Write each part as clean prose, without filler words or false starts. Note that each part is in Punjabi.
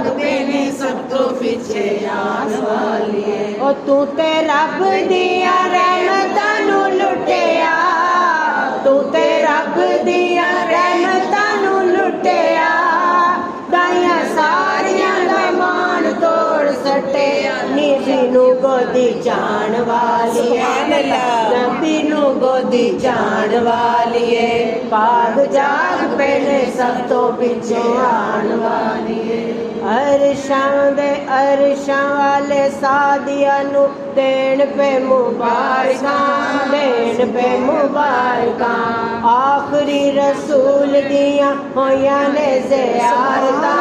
ਜਾਗ ਪੈਨੇ ਸਭ ਤੋਂ ਪਿੱਛੇ ਆਣ ਵਾਲੀਏ। ਉਹ ਤੂੰ ਤੇ ਰੱਬ ਦੀਆਂ ਰਹਿਮਤਾਂ ਨੂੰ ਲੁੱਟਿਆ, ਤੂੰ ਤੇ ਰੱਬ ਦੀਆਂ ਰਹਿਮਤਾਂ ਨੂੰ ਲੁੱਟਿਆ। ਦਾਈਆਂ ਸਾਰੀਆਂ ਦਾ ਮਾਣ ਤੋੜ ਸੱਟਿਆ, ਨਬੀ ਨੂੰ ਗੋਦੀ ਚਾਣ ਵਾਲੀਏ, ਨਬੀ ਨੂੰ ਗੋਦੀ ਚਾਣ ਵਾਲੀਏ। ਭਾਗ ਜਾਗ ਪੈਨੇ ਸਭ ਤੋਂ ਪਿੱਛੇ ਆਣ ਵਾਲੀਏ। ਅਰਸ਼ਾਂ ਦੇ ਅਰਸ਼ਾਂ ਵਾਲੇ ਸਾਦੀਆਂ ਨੂੰ ਦੇਣ ਪੇ ਮੁਬਾਰਕਾਂ, ਦੇਣ ਪੇ ਮੁਬਾਰਕਾਂ। ਆਖਰੀ ਰਸੂਲ ਦੀਆਂ ਹੋਈਆਂ ਨੇ ਜ਼ਿਆਰਤਾਂ,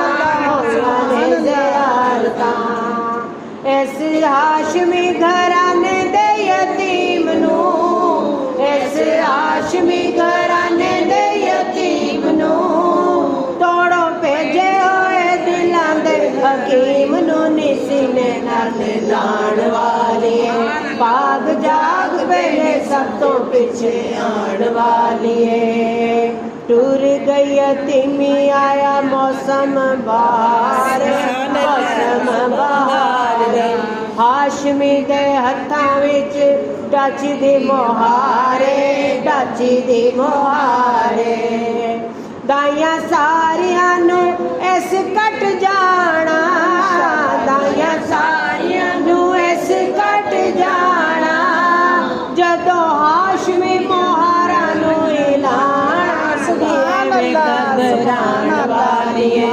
ਹੋਈਆਂ ਨੇ ਜ਼ਿਆਰਤਾਂ। ਇਸ ਹਾਸ਼ਮੀ ਘਰਾਣੇ ਦੇ ਯਤੀਮ ਨੂੰ, ਇਸ ਹਾਸ਼ਮੀ ਘਰਾਣੇ ਦੇ ਯਤੀਮ ਨੂੰ ਤੋੜੋ ਭੇਜੇ ਹੋਏ ਦਿਲਾਂ ਦੇ ਹਕੀਮ ਨੂੰ, ਸੀਨੇ ਨਾਲ ਲਾਣ ਵਾਲੀਏ। ਭਾਗ ਜਾਗ ਪੈਨੇ ਸਭ ਤੋਂ ਪਿੱਛੇ ਆਣ ਵਾਲੀਏ। ਟੁਰ ਗਈ ਯਤੀਮੀ ਆਇਆ ਮੌਸਮ ਬਹਾਰ, ਮੌਸਮ ਬਹਾਰ। ਹਾਸ਼ਮੀ ਦੇ ਹੱਥਾਂ ਵਿੱਚ ਡੱਚ ਦੀ ਮੁਹਾਰੇ, ਡੱਚ ਦੀ ਮੁਹਾਰੇ। ਦਾਈਆਂ ਸਾਰਿਆਂ ਨੂੰ ਇਸ ਕੱਟ ਜਾਣਾ, ਦਾਈਆਂ ਸਾਰਿਆਂ ਨੂੰ ਇਸ ਕੱਟ ਜਾਣਾ। ਜਦੋਂ ਹਾਸ਼ਮੀ ਮੁਹਾਰਾਂ ਨੂੰ ਐਲਾਨ, ਘਬਰਾਣ ਵਾਲੀਏ।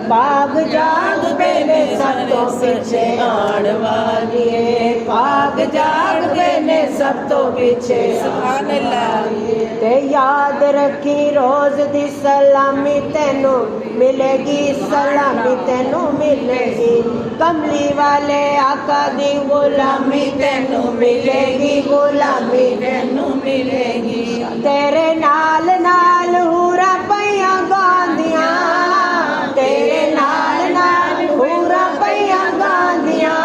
ਭਾਗ ਜਾਗ ਪੈਨੇ ਸਭ ਤੋਂ ਪਿੱਛੇ ਆਣ ਵਾਲੀਏ। ਭਾਗ ਜਾਗ ਪੈਨੇ ਸਭ ਤੋਂ ਪਿੱਛੇ ਆਣ ਵਾਲੀਏ। ਤੇ ਯਾਦ ਰੱਖੀ ਰੋਜ਼ ਦੀ ਸਲਾਮੀ ਤੈਨੂੰ ਮਿਲੇਗੀ, ਸਲਾਮੀ ਤੈਨੂੰ ਮਿਲੇਗੀ। ਕਮਲੀ ਵਾਲੇ ਆਕਾ ਦੀ ਗੁਲਾਮੀ ਤੈਨੂੰ ਮਿਲੇਗੀ, ਗੁਲਾਮੀ ਤੈਨੂੰ ਮਿਲੇਗੀ। ਤੇਰੇ ਨਾਲ ਨਾਲ ਹੂਰਾ ਪਈਆਂ ਗਾਂਦੀਆਂ, ਤੇਰੇ ਨਾਲ ਨਾਲ ਹੂਰਾ ਪਈਆਂ ਗਾਂਦੀਆਂ।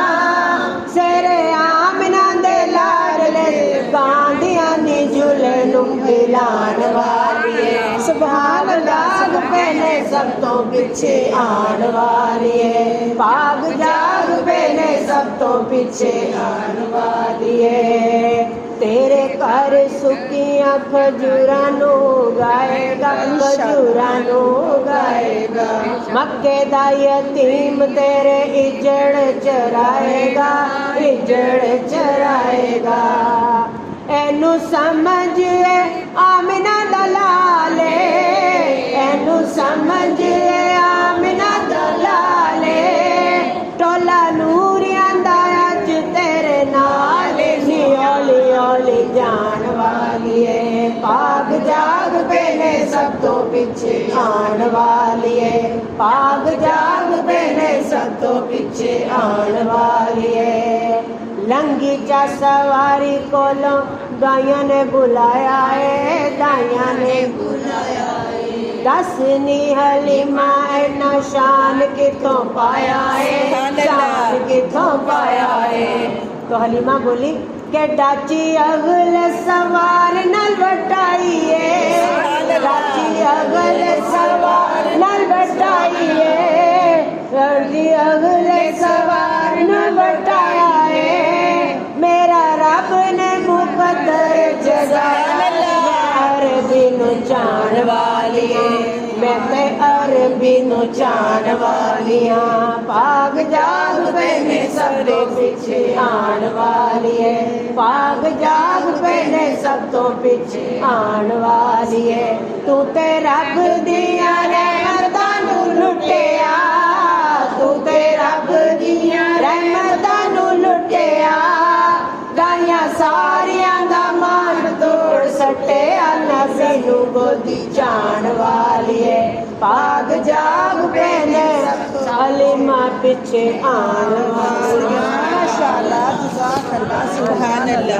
ਸੇਰੇ ਆਮਨਾ ਦੇ ਲਾਡਲੇ ਗਾਂਦੀਆਂ ਨੀ ਝੂਲੇ ਨੂੰ ਹਿਲਾਣ ਵਾਲੀਏ। ਸੁਭਾਨ ਜਾਗ ਪੈਨੇ ਸਭ ਤੋਂ ਪਿੱਛੇ ਆਣ ਵਾਲੀਏ। ਭਾਗ ਜਾਗ ਪੈਨੇ ਸਭ ਤੋਂ ਪਿੱਛੇ ਆਣ ਵਾਲੀਏ। ਤੇਰੇ ਘਰ ਸੁੱਕੀਆਂ ਖਜੂਰਾਂ ਨੂੰ ਗਾਏਗਾ, ਖਜੂਰਾਂ ਨੂੰ ਗਾਏਗਾ। ਮੱਕੇ ਦਾ ਯਤੀਮ ਤੇਰੇ ਇੱਜੜ ਚਰਾਏਗਾ, ਇੱਜੜ ਚਰਾਏਗਾ। ਇਹਨੂੰ ਸਮਝ ਆਮਿਨਾ ਦਾ ਲਾਲੇ, ਇਹਨੂੰ ਸਮਝ ਆਮਿਨਾ ਦਾ ਲਾਲੇ। ਟੋਲਾ ਨੂਰੀਆਂ ਦਾ ਅੱਜ ਤੇਰੇ ਨਾਲ ਨੀ, ਹੌਲੀ ਹੌਲੀ ਜਾਣ ਵਾਲੀਏ। ਭਾਗ ਜਾਗ ਪੈਨੇ ਸਭ ਤੋਂ ਪਿੱਛੇ ਆਣ ਵਾਲੀਏ। ਭਾਗ ਜਾਗ ਪੈਨੇ ਸਭ ਤੋਂ ਪਿੱਛੇ ਆਣ ਵਾਲੀਏ। ਲੰਗੀ ਚਾ ਸਵਾਰੀ ਕੋਲੋਂ ਦਾਈਆਂ ਨੇ ਬੁਲਾਇਆ ਏ, ਦਾਈਆਂ ਨੇ ਬੁਲਾਇਆ ਏ। ਦੱਸਨੀ ਹਲੀਮਾ ਐਨਾ ਸ਼ਾਨ ਕਿੱਥੋਂ ਪਾਇਆ ਏ, ਸ਼ਾਨ ਕਿੱਥੋਂ ਪਾਇਆ ਏ। तो हलीमा बोली के डाची अगले सवार नल बटाइए, डाची अगले सवार नल बटाइए, डाची अगले सवार नल बटाया है। मेरा रब ने मुकद्दर जगाया, अरबी नु जान वाली मैं ते अरबी नु जान वालियां। भाग जाग पैने सब तो पीछे आन वाली है, भाग जाग पैने सब तो पीछे आन वाली है। तू ते रब दिया रहमतां नू लुटिया, तू ते रब दिया रहमतां नू लुटिया। गाइयां सारियां दा मान तोड़ सटे, नबी नू गोदी जान वाली है। भाग जाग पैने हलीमा पीछे आन वाली। माशाअल्लाह, सुभान अल्लाह।